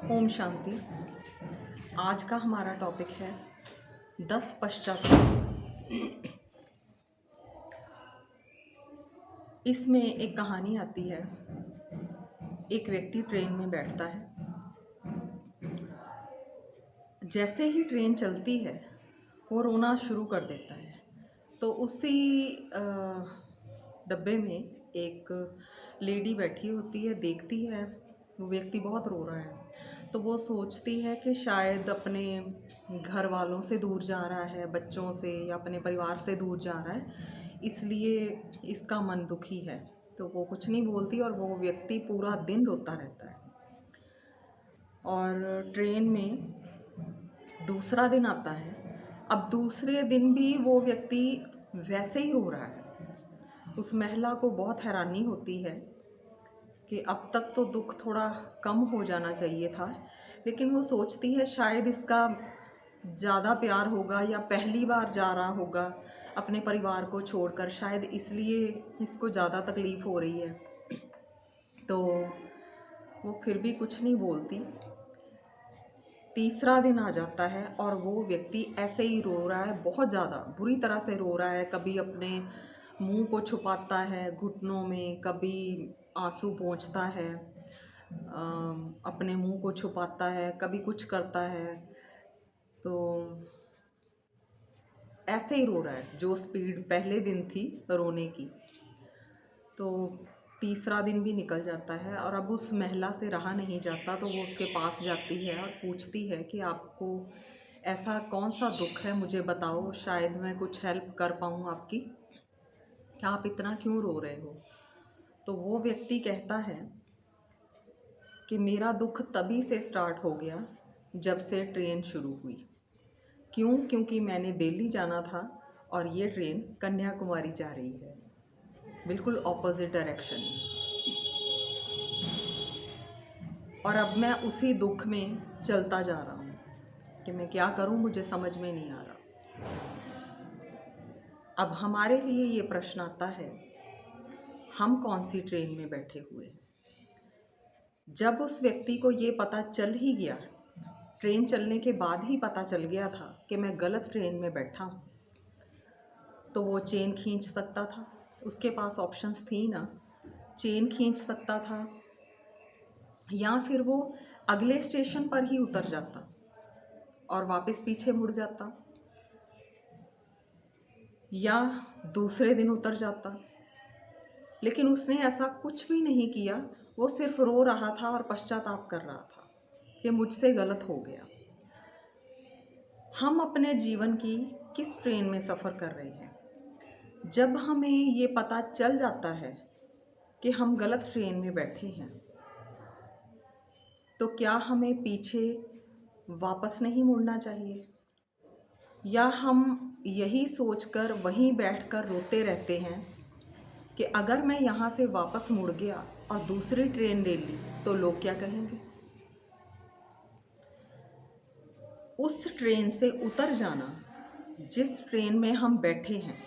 ओम शांति। आज का हमारा टॉपिक है 10 पश्चाताप। इसमें एक कहानी आती है। एक व्यक्ति ट्रेन में बैठता है। जैसे ही ट्रेन चलती है वो रोना शुरू कर देता है। तो उसी डब्बे में एक लेडी बैठी होती है, देखती है वो व्यक्ति बहुत रो रहा है। तो वो सोचती है कि शायद अपने घर वालों से दूर जा रहा है, बच्चों से या अपने परिवार से दूर जा रहा है, इसलिए इसका मन दुखी है। तो वो कुछ नहीं बोलती और वो व्यक्ति पूरा दिन रोता रहता है। और ट्रेन में दूसरा दिन आता है। अब दूसरे दिन भी वो व्यक्ति वैसे ही रो रहा है। उस महिला को बहुत हैरानी होती है कि अब तक तो दुख थोड़ा कम हो जाना चाहिए था, लेकिन वो सोचती है शायद इसका ज़्यादा प्यार होगा या पहली बार जा रहा होगा अपने परिवार को छोड़कर, शायद इसलिए इसको ज़्यादा तकलीफ़ हो रही है। तो वो फिर भी कुछ नहीं बोलती। तीसरा दिन आ जाता है और वो व्यक्ति ऐसे ही रो रहा है, बहुत ज़्यादा बुरी तरह से रो रहा है। कभी अपने मुंह को छुपाता है घुटनों में, कभी आंसू पोंछता है, अपने मुंह को छुपाता है, कभी कुछ करता है। तो ऐसे ही रो रहा है, जो स्पीड पहले दिन थी रोने की। तो तीसरा दिन भी निकल जाता है और अब उस महिला से रहा नहीं जाता। तो वो उसके पास जाती है और पूछती है कि आपको ऐसा कौन सा दुख है, मुझे बताओ, शायद मैं कुछ हेल्प कर पाऊँ आपकी। आप इतना क्यों रो रहे हो? तो वो व्यक्ति कहता है कि मेरा दुख तभी से स्टार्ट हो गया जब से ट्रेन शुरू हुई। क्यों? क्योंकि मैंने दिल्ली जाना था और ये ट्रेन कन्याकुमारी जा रही है, बिल्कुल ऑपोजिट डायरेक्शन में। और अब मैं उसी दुख में चलता जा रहा हूँ कि मैं क्या करूँ, मुझे समझ में नहीं आ रहा। अब हमारे लिए ये प्रश्न आता है, हम कौन सी ट्रेन में बैठे हुए हैं? जब उस व्यक्ति को ये पता चल ही गया, ट्रेन चलने के बाद ही पता चल गया था कि मैं गलत ट्रेन में बैठा हूँ, तो वो चेन खींच सकता था। उसके पास ऑप्शंस थी ना, चेन खींच सकता था या फिर वो अगले स्टेशन पर ही उतर जाता और वापस पीछे मुड़ जाता, या दूसरे दिन उतर जाता। लेकिन उसने ऐसा कुछ भी नहीं किया। वो सिर्फ रो रहा था और पश्चाताप कर रहा था कि मुझसे गलत हो गया। हम अपने जीवन की किस ट्रेन में सफ़र कर रहे हैं? जब हमें ये पता चल जाता है कि हम गलत ट्रेन में बैठे हैं, तो क्या हमें पीछे वापस नहीं मुड़ना चाहिए? या हम यही सोचकर वहीं बैठकर रोते रहते हैं कि अगर मैं यहाँ से वापस मुड़ गया और दूसरी ट्रेन ले ली तो लोग क्या कहेंगे? उस ट्रेन से उतर जाना, जिस ट्रेन में हम बैठे हैं,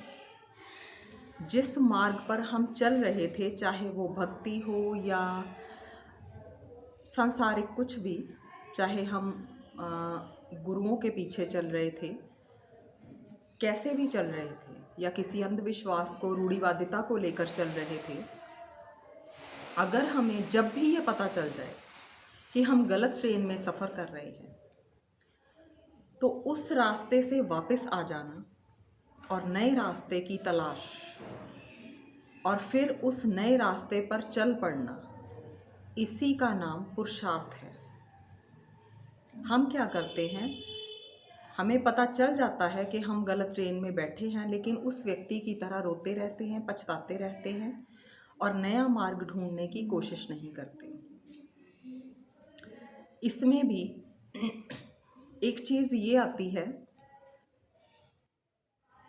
जिस मार्ग पर हम चल रहे थे, चाहे वो भक्ति हो या सांसारिक कुछ भी, चाहे हम गुरुओं के पीछे चल रहे थे, कैसे भी चल रहे थे, या किसी अंधविश्वास को, रूढ़िवादिता को लेकर चल रहे थे, अगर हमें जब भी ये पता चल जाए कि हम गलत ट्रेन में सफ़र कर रहे हैं, तो उस रास्ते से वापस आ जाना और नए रास्ते की तलाश और फिर उस नए रास्ते पर चल पड़ना, इसी का नाम पुरुषार्थ है। हम क्या करते हैं, हमें पता चल जाता है कि हम गलत ट्रेन में बैठे हैं, लेकिन उस व्यक्ति की तरह रोते रहते हैं, पछताते रहते हैं और नया मार्ग ढूंढने की कोशिश नहीं करते। इसमें भी एक चीज़ ये आती है,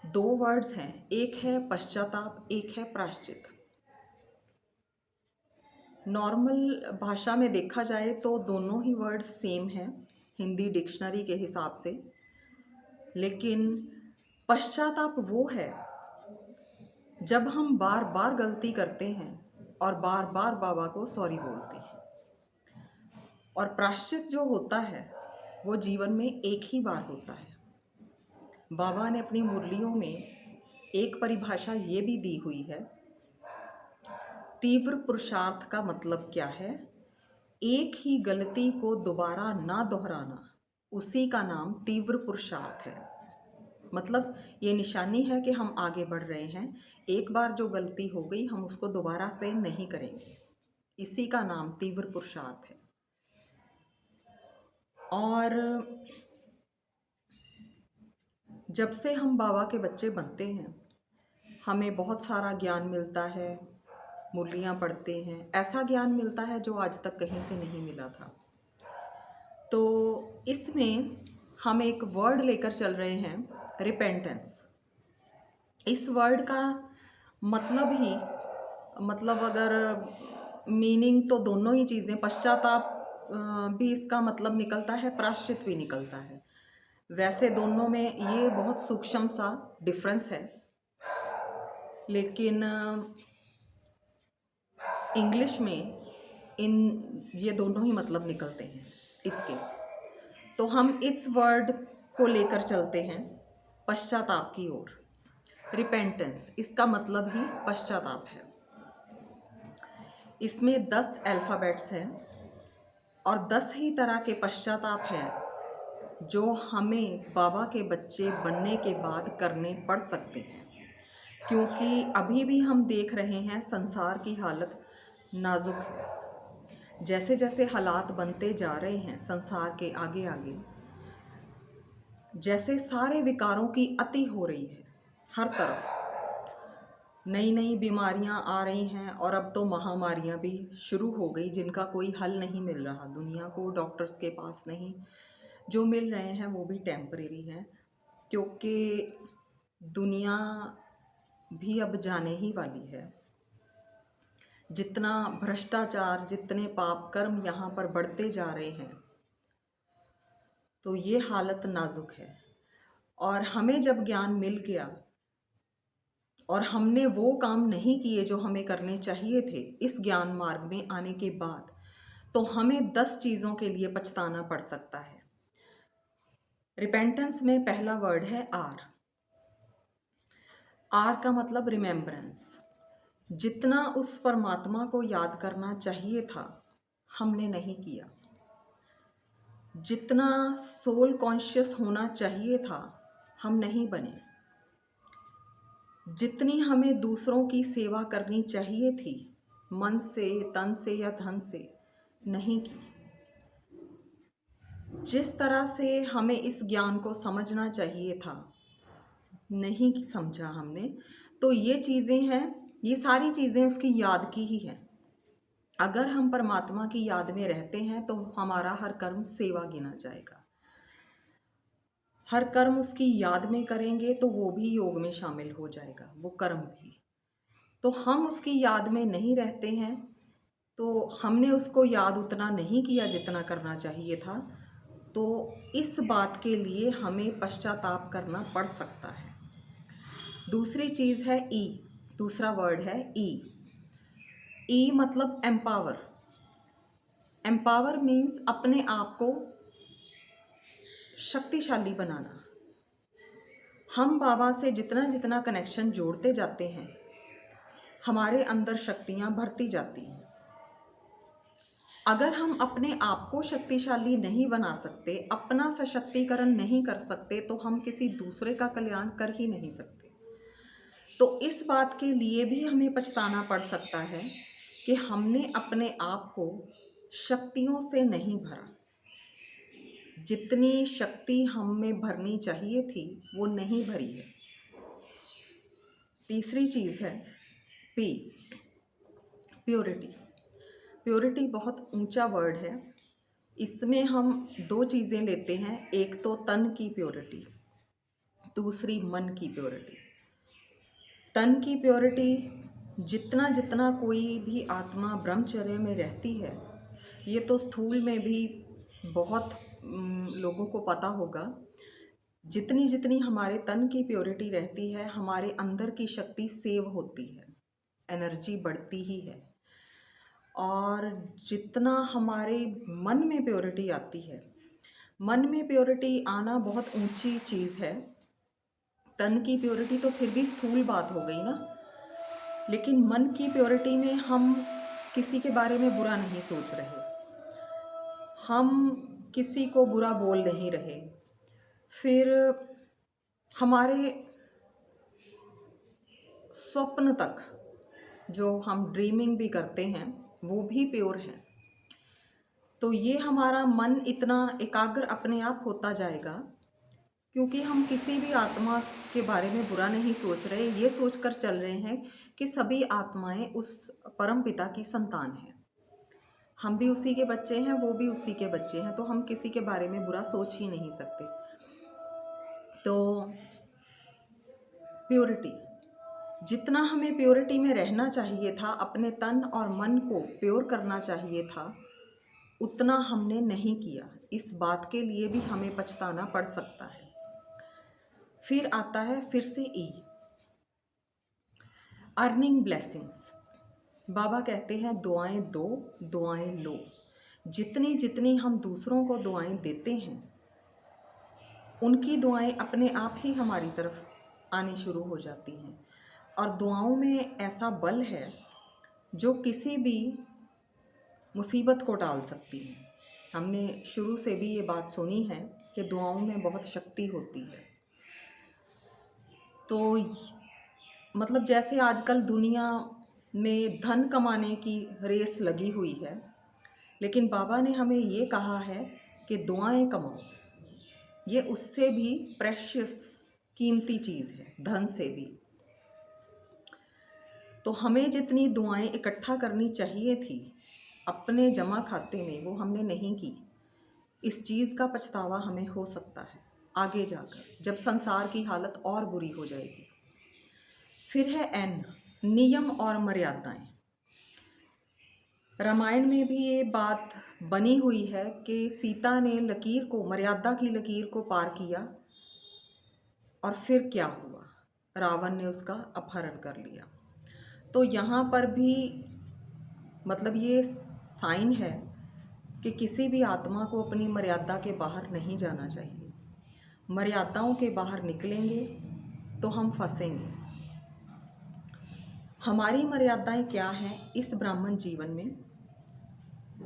दो वर्ड्स हैं, एक है पश्चाताप, एक है प्रायश्चित। नॉर्मल भाषा में देखा जाए तो दोनों ही वर्ड सेम हैं हिंदी डिक्शनरी के हिसाब से, लेकिन पश्चाताप वो है जब हम बार बार गलती करते हैं और बार बार बाबा को सॉरी बोलते हैं। और प्रायश्चित जो होता है वो जीवन में एक ही बार होता है। बाबा ने अपनी मुरलियों में एक परिभाषा ये भी दी हुई है, तीव्र पुरुषार्थ का मतलब क्या है? एक ही गलती को दोबारा ना दोहराना, उसी का नाम तीव्र पुरुषार्थ है। मतलब ये निशानी है कि हम आगे बढ़ रहे हैं। एक बार जो गलती हो गई हम उसको दोबारा से नहीं करेंगे, इसी का नाम तीव्र पुरुषार्थ है। और जब से हम बाबा के बच्चे बनते हैं हमें बहुत सारा ज्ञान मिलता है, मुरलियाँ पढ़ते हैं, ऐसा ज्ञान मिलता है जो आज तक कहीं से नहीं मिला था। तो इसमें हम एक वर्ड लेकर चल रहे हैं, रिपेंटेंस। इस वर्ड का मतलब ही, मतलब अगर मीनिंग तो दोनों ही चीज़ें, पश्चाताप भी इसका मतलब निकलता है, प्रायश्चित भी निकलता है। वैसे दोनों में ये बहुत सूक्ष्म सा डिफरेंस है, लेकिन इंग्लिश में ये दोनों ही मतलब निकलते हैं इसके। तो हम इस वर्ड को लेकर चलते हैं पश्चाताप की ओर। रिपेंटेंस, इसका मतलब ही पश्चाताप है। इसमें 10 अल्फ़ाबेट्स हैं और 10 ही तरह के पश्चाताप हैं जो हमें बाबा के बच्चे बनने के बाद करने पड़ सकते हैं। क्योंकि अभी भी हम देख रहे हैं संसार की हालत नाजुक है। जैसे जैसे हालात बनते जा रहे हैं संसार के आगे आगे, जैसे सारे विकारों की अति हो रही है, हर तरफ नई नई बीमारियां आ रही हैं और अब तो महामारियां भी शुरू हो गई जिनका कोई हल नहीं मिल रहा दुनिया को, डॉक्टर्स के पास नहीं। जो मिल रहे हैं वो भी टेम्परेरी हैं, क्योंकि दुनिया भी अब जाने ही वाली है। जितना भ्रष्टाचार, जितने पाप कर्म यहाँ पर बढ़ते जा रहे हैं, तो ये हालत नाजुक है। और हमें जब ज्ञान मिल गया और हमने वो काम नहीं किए जो हमें करने चाहिए थे इस ज्ञान मार्ग में आने के बाद, तो हमें 10 चीज़ों के लिए पछताना पड़ सकता है। रिपेंटेंस में पहला वर्ड है आर। आर का मतलब रिमेम्बरेंस। जितना उस परमात्मा को याद करना चाहिए था हमने नहीं किया, जितना सोल कॉन्शियस होना चाहिए था हम नहीं बने, जितनी हमें दूसरों की सेवा करनी चाहिए थी मन से, तन से या धन से, नहीं की। जिस तरह से हमें इस ज्ञान को समझना चाहिए था नहीं समझा हमने। तो ये चीज़ें हैं, ये सारी चीज़ें उसकी याद की ही हैं। अगर हम परमात्मा की याद में रहते हैं तो हमारा हर कर्म सेवा गिना जाएगा। हर कर्म उसकी याद में करेंगे तो वो भी योग में शामिल हो जाएगा, वो कर्म भी। तो हम उसकी याद में नहीं रहते हैं, तो हमने उसको याद उतना नहीं किया जितना करना चाहिए था, तो इस बात के लिए हमें पश्चाताप करना पड़ सकता है। दूसरी चीज़ है ई, दूसरा वर्ड है ई। ई मतलब एम्पावर। एम्पावर मीन्स अपने आप को शक्तिशाली बनाना। हम बाबा से जितना जितना कनेक्शन जोड़ते जाते हैं हमारे अंदर शक्तियाँ भरती जाती हैं। अगर हम अपने आप को शक्तिशाली नहीं बना सकते, अपना सशक्तिकरण नहीं कर सकते, तो हम किसी दूसरे का कल्याण कर ही नहीं सकते। तो इस बात के लिए भी हमें पछताना पड़ सकता है कि हमने अपने आप को शक्तियों से नहीं भरा। जितनी शक्ति हम में भरनी चाहिए थी वो नहीं भरी है। तीसरी चीज़ है पी, प्योरिटी। प्योरिटी बहुत ऊंचा वर्ड है। इसमें हम 2 चीज़ें लेते हैं, एक तो तन की प्योरिटी, दूसरी मन की प्योरिटी। तन की प्योरिटी, जितना जितना कोई भी आत्मा ब्रह्मचर्य में रहती है, ये तो स्थूल में भी बहुत लोगों को पता होगा, जितनी जितनी हमारे तन की प्योरिटी रहती है हमारे अंदर की शक्ति सेव होती है, एनर्जी बढ़ती ही है। और जितना हमारे मन में प्योरिटी आती है, मन में प्योरिटी आना बहुत ऊंची चीज़ है। तन की प्योरिटी तो फिर भी स्थूल बात हो गई ना, लेकिन मन की प्योरिटी में हम किसी के बारे में बुरा नहीं सोच रहे, हम किसी को बुरा बोल नहीं रहे, फिर हमारे स्वप्न तक जो हम ड्रीमिंग भी करते हैं वो भी प्योर है। तो ये हमारा मन इतना एकाग्र अपने आप होता जाएगा, क्योंकि हम किसी भी आत्मा के बारे में बुरा नहीं सोच रहे, ये सोचकर चल रहे हैं कि सभी आत्माएं उस परम पिता की संतान हैं, हम भी उसी के बच्चे हैं, वो भी उसी के बच्चे हैं, तो हम किसी के बारे में बुरा सोच ही नहीं सकते। तो प्योरिटी, जितना हमें प्योरिटी में रहना चाहिए था, अपने तन और मन को प्योर करना चाहिए था, उतना हमने नहीं किया। इस बात के लिए भी हमें पछताना पड़ सकता है। फिर आता है फिर से अर्निंग ब्लेसिंग्स। बाबा कहते हैं दुआएं दो, दुआएं लो। जितनी जितनी हम दूसरों को दुआएं देते हैं, उनकी दुआएं अपने आप ही हमारी तरफ आनी शुरू हो जाती हैं। और दुआओं में ऐसा बल है जो किसी भी मुसीबत को टाल सकती है। हमने शुरू से भी ये बात सुनी है कि दुआओं में बहुत शक्ति होती है। तो मतलब जैसे आजकल दुनिया में धन कमाने की रेस लगी हुई है, लेकिन बाबा ने हमें ये कहा है कि दुआएं कमाओ। ये उससे भी प्रेशियस, कीमती चीज़ है, धन से भी। तो हमें जितनी दुआएं इकट्ठा करनी चाहिए थी अपने जमा खाते में, वो हमने नहीं की। इस चीज़ का पछतावा हमें हो सकता है आगे जाकर, जब संसार की हालत और बुरी हो जाएगी। फिर है एन, नियम और मर्यादाएं। रामायण में भी ये बात बनी हुई है कि सीता ने लकीर को, मर्यादा की लकीर को पार किया, और फिर क्या हुआ, रावण ने उसका अपहरण कर लिया। तो यहाँ पर भी मतलब ये साइन है कि किसी भी आत्मा को अपनी मर्यादा के बाहर नहीं जाना चाहिए। मर्यादाओं के बाहर निकलेंगे तो हम फंसेंगे। हमारी मर्यादाएं क्या हैं इस ब्राह्मण जीवन में?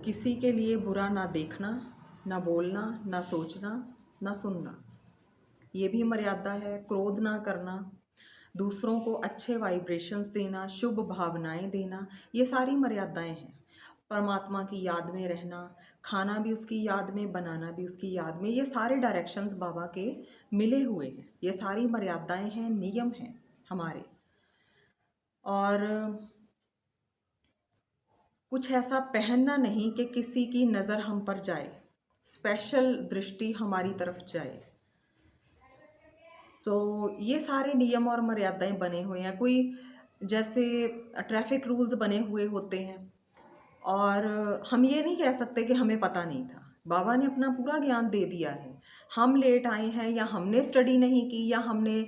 किसी के लिए बुरा ना देखना, ना बोलना, ना सोचना, ना सुनना, ये भी मर्यादा है। क्रोध ना करना, दूसरों को अच्छे वाइब्रेशंस देना, शुभ भावनाएं देना, ये सारी मर्यादाएं हैं। परमात्मा की याद में रहना, खाना भी उसकी याद में, बनाना भी उसकी याद में, ये सारे डायरेक्शंस बाबा के मिले हुए हैं। ये सारी मर्यादाएं हैं, नियम हैं हमारे। और कुछ ऐसा पहनना नहीं कि किसी की नज़र हम पर जाए, स्पेशल दृष्टि हमारी तरफ जाए। तो ये सारे नियम और मर्यादाएं बने हुए हैं। कोई जैसे ट्रैफिक रूल्स बने हुए होते हैं, और हम ये नहीं कह सकते कि हमें पता नहीं था। बाबा ने अपना पूरा ज्ञान दे दिया है। हम लेट आए हैं, या हमने स्टडी नहीं की, या हमने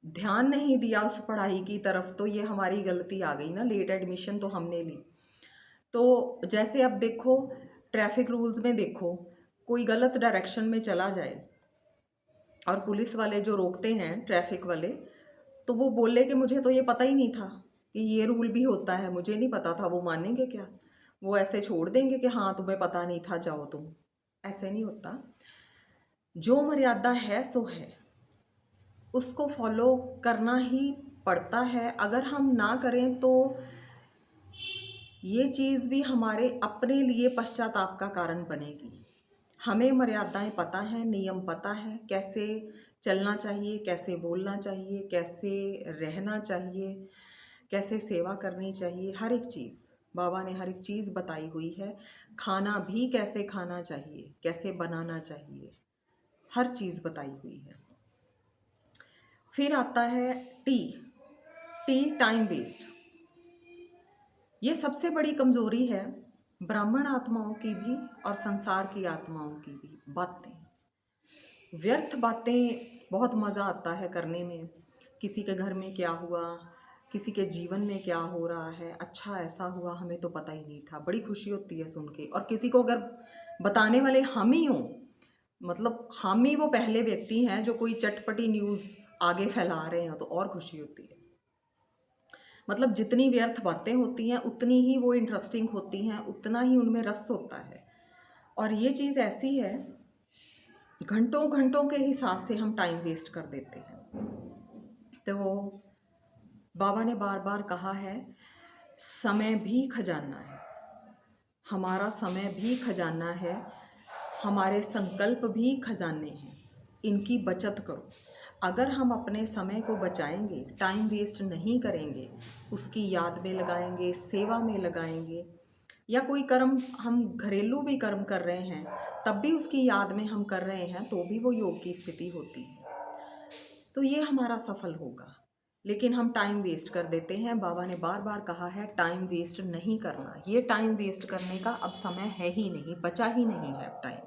ध्यान नहीं दिया उस पढ़ाई की तरफ, तो ये हमारी गलती आ गई ना। लेट एडमिशन तो हमने ली। तो जैसे अब देखो, ट्रैफिक रूल्स में देखो, कोई गलत डायरेक्शन में चला जाए और पुलिस वाले जो रोकते हैं, ट्रैफिक वाले, तो वो बोले कि मुझे तो ये पता ही नहीं था कि ये रूल भी होता है, मुझे नहीं पता था। वो मानेंगे क्या? वो ऐसे छोड़ देंगे कि हाँ तुम्हें पता नहीं था, जाओ तुम? ऐसे नहीं होता। जो मर्यादा है सो है, उसको फॉलो करना ही पड़ता है। अगर हम ना करें तो ये चीज़ भी हमारे अपने लिए पश्चाताप का कारण बनेगी। हमें मर्यादाएं पता है, नियम पता है, कैसे चलना चाहिए, कैसे बोलना चाहिए, कैसे रहना चाहिए, कैसे सेवा करनी चाहिए। हर एक चीज़ बाबा ने हर एक चीज़ बताई हुई है। खाना भी कैसे खाना चाहिए, कैसे बनाना चाहिए, हर चीज़ बताई हुई है। फिर आता है टी। Time waste. ये सबसे बड़ी कमज़ोरी है ब्राह्मण आत्माओं की भी और संसार की आत्माओं की भी। बातें, व्यर्थ बातें बहुत मज़ा आता है करने में। किसी के घर में क्या हुआ, किसी के जीवन में क्या हो रहा है, अच्छा ऐसा हुआ हमें तो पता ही नहीं था, बड़ी खुशी होती है सुन के। और किसी को अगर बताने वाले हम ही हों, मतलब हम ही वो पहले व्यक्ति हैं जो कोई चटपटी न्यूज़ आगे फैला रहे हैं, तो और खुशी होती है। मतलब जितनी व्यर्थ बातें होती हैं उतनी ही वो इंटरेस्टिंग होती हैं, उतना ही उनमें रस होता है। और ये चीज़ ऐसी है, घंटों घंटों के हिसाब से हम टाइम वेस्ट कर देते हैं। तो वो बाबा ने बार बार कहा है, समय भी खजाना है, हमारा समय भी खजाना है, हमारे संकल्प भी खजाने हैं, इनकी बचत करो। अगर हम अपने समय को बचाएंगे, टाइम वेस्ट नहीं करेंगे, उसकी याद में लगाएंगे, सेवा में लगाएंगे, या कोई कर्म हम घरेलू भी कर्म कर रहे हैं तब भी उसकी याद में हम कर रहे हैं, तो भी वो योग की स्थिति होती है। तो ये हमारा सफल होगा। लेकिन हम टाइम वेस्ट कर देते हैं। बाबा ने बार बार कहा है टाइम वेस्ट नहीं करना। ये टाइम वेस्ट करने का अब समय है ही नहीं, बचा ही नहीं है टाइम।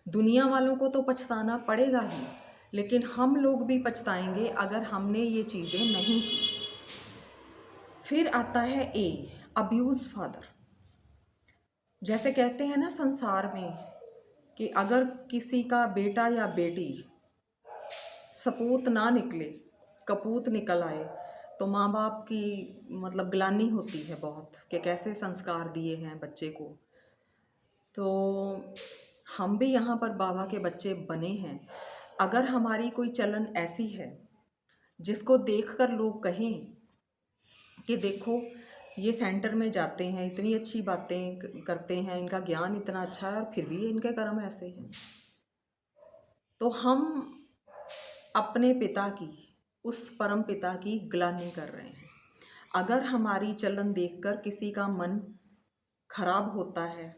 दुनिया वालों को तो पछताना पड़ेगा ही, लेकिन हम लोग भी पछताएंगे अगर हमने ये चीज़ें नहीं की। फिर आता है ए, अब्यूज़ फादर। जैसे कहते हैं ना संसार में कि अगर किसी का बेटा या बेटी सपूत ना निकले, कपूत निकल आए, तो माँ बाप की मतलब ग्लानि होती है बहुत, कि कैसे संस्कार दिए हैं बच्चे को। तो हम भी यहाँ पर बाबा के बच्चे बने हैं। अगर हमारी कोई चलन ऐसी है जिसको देखकर लोग कहें कि देखो ये सेंटर में जाते हैं, इतनी अच्छी बातें करते हैं, इनका ज्ञान इतना अच्छा है और फिर भी इनके कर्म ऐसे हैं, तो हम अपने पिता की, उस परम पिता की ग्लानि कर रहे हैं। अगर हमारी चलन देखकर किसी का मन खराब होता है,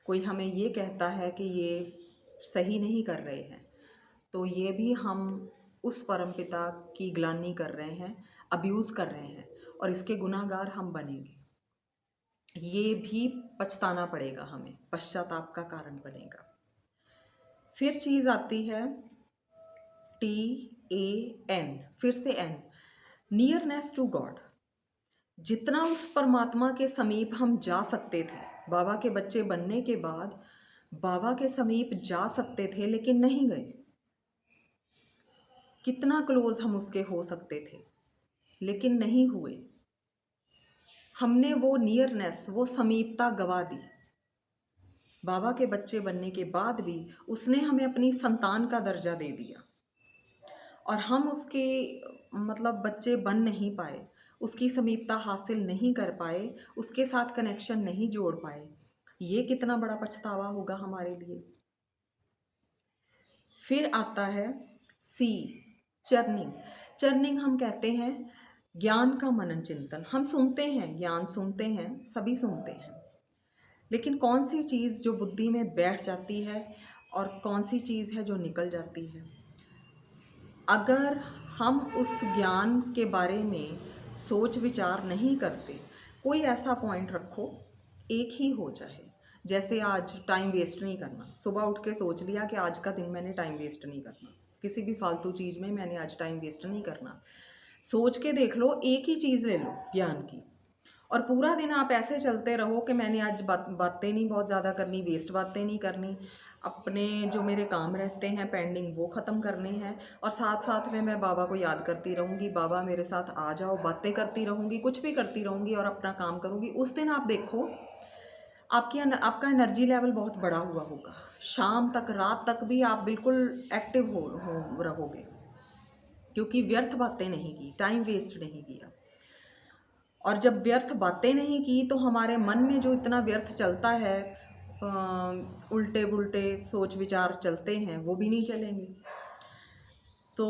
कोई हमें ये कहता है कि ये सही नहीं कर रहे हैं, तो ये भी हम उस परम पिता की ग्लानि कर रहे हैं, अब्यूज़ कर रहे हैं, और इसके गुनाहगार हम बनेंगे। ये भी पछताना पड़ेगा हमें, पश्चाताप का कारण बनेगा। फिर चीज़ आती है TAN, फिर से N, नियरनेस टू गॉड। जितना उस परमात्मा के समीप हम जा सकते थे, बाबा के बच्चे बनने के बाद बाबा के समीप जा सकते थे लेकिन नहीं गए। कितना क्लोज हम उसके हो सकते थे लेकिन नहीं हुए। हमने वो नियरनेस, वो समीपता गवा दी। बाबा के बच्चे बनने के बाद भी उसने हमें अपनी संतान का दर्जा दे दिया और हम उसके मतलब बच्चे बन नहीं पाए, उसकी समीपता हासिल नहीं कर पाए, उसके साथ कनेक्शन नहीं जोड़ पाए। ये कितना बड़ा पछतावा होगा हमारे लिए। फिर आता है C, चर्निंग। चर्निंग हम कहते हैं ज्ञान का मनन चिंतन। हम सुनते हैं, ज्ञान सुनते हैं, सभी सुनते हैं, लेकिन कौन सी चीज़ जो बुद्धि में बैठ जाती है और कौन सी चीज़ है जो निकल जाती है। अगर हम उस ज्ञान के बारे में सोच विचार नहीं करते, कोई ऐसा पॉइंट रखो, एक ही हो जाए, जैसे आज टाइम वेस्ट नहीं करना। सुबह उठ के सोच लिया कि आज का दिन मैंने टाइम वेस्ट नहीं करना, किसी भी फालतू चीज़ में मैंने आज टाइम वेस्ट नहीं करना। सोच के देख लो, एक ही चीज़ ले लो ज्ञान की, और पूरा दिन आप ऐसे चलते रहो कि मैंने आज बातें नहीं बहुत ज़्यादा करनी, वेस्ट बातें नहीं करनी, अपने जो मेरे काम रहते हैं पेंडिंग वो ख़त्म करने हैं, और साथ साथ में मैं बाबा को याद करती रहूँगी, बाबा मेरे साथ आ जाओ, बातें करती रहूँगी, कुछ भी करती रहूँगी और अपना काम करूँगी। उस दिन आप देखो आपका एनर्जी लेवल बहुत बड़ा हुआ होगा। शाम तक, रात तक भी आप बिल्कुल एक्टिव हो रहोगे, क्योंकि व्यर्थ बातें नहीं की, टाइम वेस्ट नहीं किया। और जब व्यर्थ बातें नहीं की तो हमारे मन में जो इतना व्यर्थ चलता है, उल्टे पुल्टे सोच विचार चलते हैं, वो भी नहीं चलेंगे। तो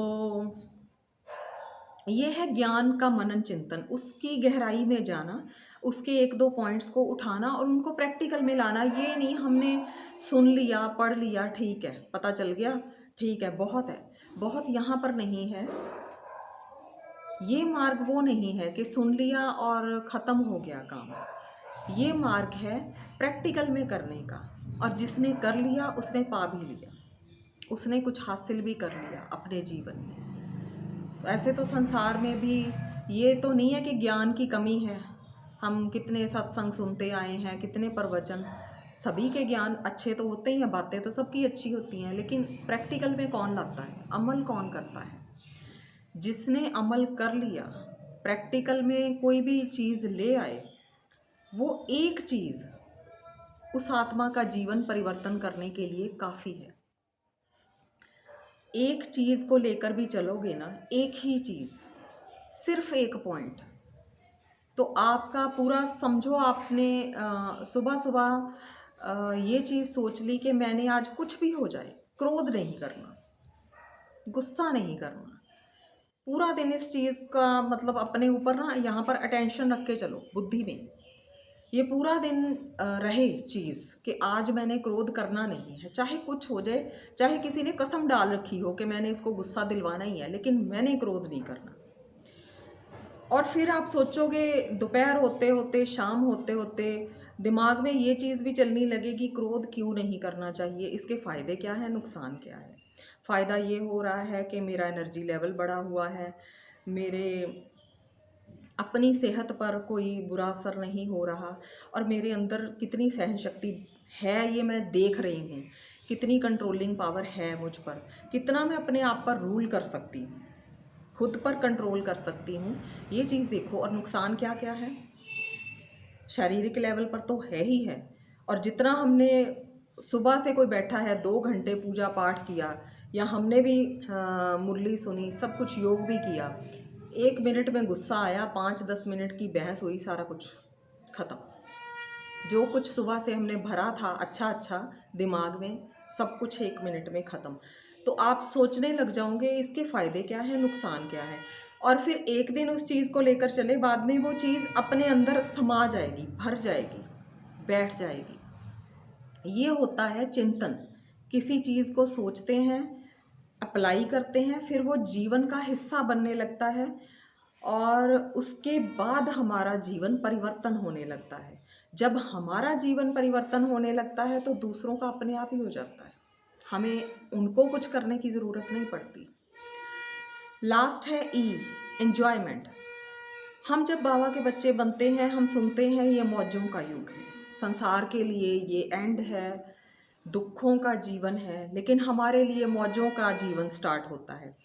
ये है ज्ञान का मनन चिंतन, उसकी गहराई में जाना, उसके एक दो पॉइंट्स को उठाना और उनको प्रैक्टिकल में लाना। ये नहीं हमने सुन लिया, पढ़ लिया, ठीक है, पता चल गया, ठीक है, बहुत यहाँ पर नहीं है। ये मार्ग वो नहीं है कि सुन लिया और ख़त्म हो गया काम। ये मार्ग है प्रैक्टिकल में करने का, और जिसने कर लिया उसने पा भी लिया, उसने कुछ हासिल भी कर लिया अपने जीवन में। ऐसे तो संसार में भी ये तो नहीं है कि ज्ञान की कमी है। हम कितने सत्संग सुनते आए हैं, कितने प्रवचन, सभी के ज्ञान अच्छे तो होते ही हैं, बातें तो सबकी अच्छी होती हैं, लेकिन प्रैक्टिकल में कौन लाता है, अमल कौन करता है? जिसने अमल कर लिया, प्रैक्टिकल में कोई भी चीज़ ले आए, वो एक चीज़ उस आत्मा का जीवन परिवर्तन करने के लिए काफ़ी है। एक चीज़ को लेकर भी चलोगे ना, एक ही चीज़, सिर्फ एक पॉइंट, तो आपका पूरा समझो आपने सुबह सुबह ये चीज़ सोच ली कि मैंने आज कुछ भी हो जाए क्रोध नहीं करना, गुस्सा नहीं करना, पूरा दिन इस चीज़ का मतलब अपने ऊपर ना यहाँ पर अटेंशन रख के चलो बुद्धि में, ये पूरा दिन रहे चीज़ कि आज मैंने क्रोध करना नहीं है, चाहे कुछ हो जाए, चाहे किसी ने कसम डाल रखी हो कि मैंने इसको गुस्सा दिलवाना ही है, लेकिन मैंने क्रोध नहीं करना। और फिर आप सोचोगे दोपहर होते होते, शाम होते होते दिमाग में ये चीज़ भी चलनी लगेगी, क्रोध क्यों नहीं करना चाहिए, इसके फ़ायदे क्या है, नुकसान क्या है। फ़ायदा ये हो रहा है कि मेरा एनर्जी लेवल बढ़ा हुआ है, मेरे अपनी सेहत पर कोई बुरा असर नहीं हो रहा, और मेरे अंदर कितनी सहन शक्ति है ये मैं देख रही हूँ, कितनी कंट्रोलिंग पावर है मुझ पर, कितना मैं अपने आप पर रूल कर सकती हूँ, खुद पर कंट्रोल कर सकती हूँ, ये चीज़ देखो। और नुकसान क्या क्या है, शारीरिक लेवल पर तो है ही है। और जितना हमने सुबह से कोई बैठा है 2 घंटे पूजा पाठ किया, या हमने भी मुरली सुनी, सब कुछ योग भी किया, 1 मिनट में गुस्सा आया, 5-10 मिनट की बहस हुई, सारा कुछ ख़त्म। जो कुछ सुबह से हमने भरा था अच्छा अच्छा दिमाग में, सब कुछ 1 मिनट में ख़त्म। तो आप सोचने लग जाओगे इसके फ़ायदे क्या है, नुकसान क्या है, और फिर एक दिन उस चीज़ को लेकर चले, बाद में वो चीज़ अपने अंदर समा जाएगी, भर जाएगी, बैठ जाएगी। ये होता है चिंतन। किसी चीज़ को सोचते हैं, अप्लाई करते हैं, फिर वो जीवन का हिस्सा बनने लगता है, और उसके बाद हमारा जीवन परिवर्तन होने लगता है। जब हमारा जीवन परिवर्तन होने लगता है तो दूसरों का अपने आप ही हो जाता है, हमें उनको कुछ करने की ज़रूरत नहीं पड़ती। लास्ट है ई, एन्जॉयमेंट। हम जब बाबा के बच्चे बनते हैं, हम सुनते हैं ये मौजों का युग है, संसार के लिए ये एंड है, दुखों का जीवन है, लेकिन हमारे लिए मौजों का जीवन स्टार्ट होता है।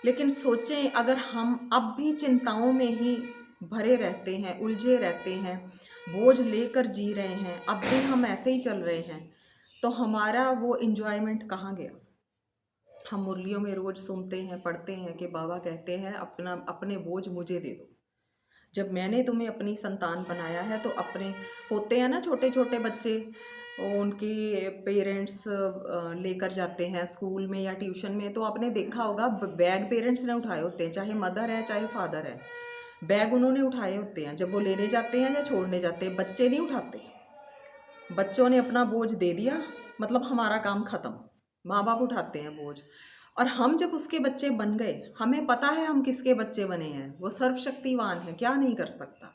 लेकिन सोचें, अगर हम अब भी चिंताओं में ही भरे रहते हैं, उलझे रहते हैं, बोझ लेकर जी रहे हैं, अब भी हम ऐसे ही चल रहे हैं, तो हमारा वो इन्जॉयमेंट कहाँ गया। हम मुरलियों में रोज़ सुनते हैं, पढ़ते हैं कि बाबा कहते हैं अपने बोझ मुझे दे दो। जब मैंने तुम्हें अपनी संतान बनाया है, तो अपने होते हैं ना छोटे छोटे बच्चे, उनके पेरेंट्स लेकर जाते हैं स्कूल में या ट्यूशन में, तो आपने देखा होगा बैग पेरेंट्स ने उठाए होते हैं, चाहे मदर है चाहे फादर है, बैग उन्होंने उठाए होते हैं जब वो लेने जाते हैं या छोड़ने जाते हैं। बच्चे नहीं उठाते, बच्चों ने अपना बोझ दे दिया, मतलब हमारा काम ख़त्म, माँ बाप उठाते हैं बोझ। और हम जब उसके बच्चे बन गए, हमें पता है हम किसके बच्चे बने हैं, वो सर्वशक्तिवान है, क्या नहीं कर सकता,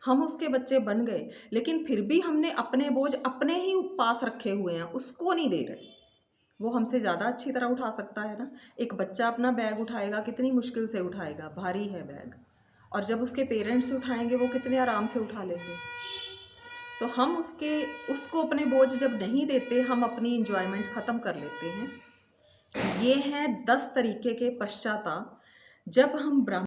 हम उसके बच्चे बन गए, लेकिन फिर भी हमने अपने बोझ अपने ही पास रखे हुए हैं, उसको नहीं दे रहे। वो हमसे ज़्यादा अच्छी तरह उठा सकता है ना। एक बच्चा अपना बैग उठाएगा, कितनी मुश्किल से उठाएगा, भारी है बैग, और जब उसके पेरेंट्स उठाएंगे वो कितने आराम से उठा लेंगे। तो हम उसको अपने बोझ जब नहीं देते, हम अपनी इंजॉयमेंट ख़त्म कर लेते हैं। ये हैं 10 तरीके के पश्चाताप। जब हम ब्रह्म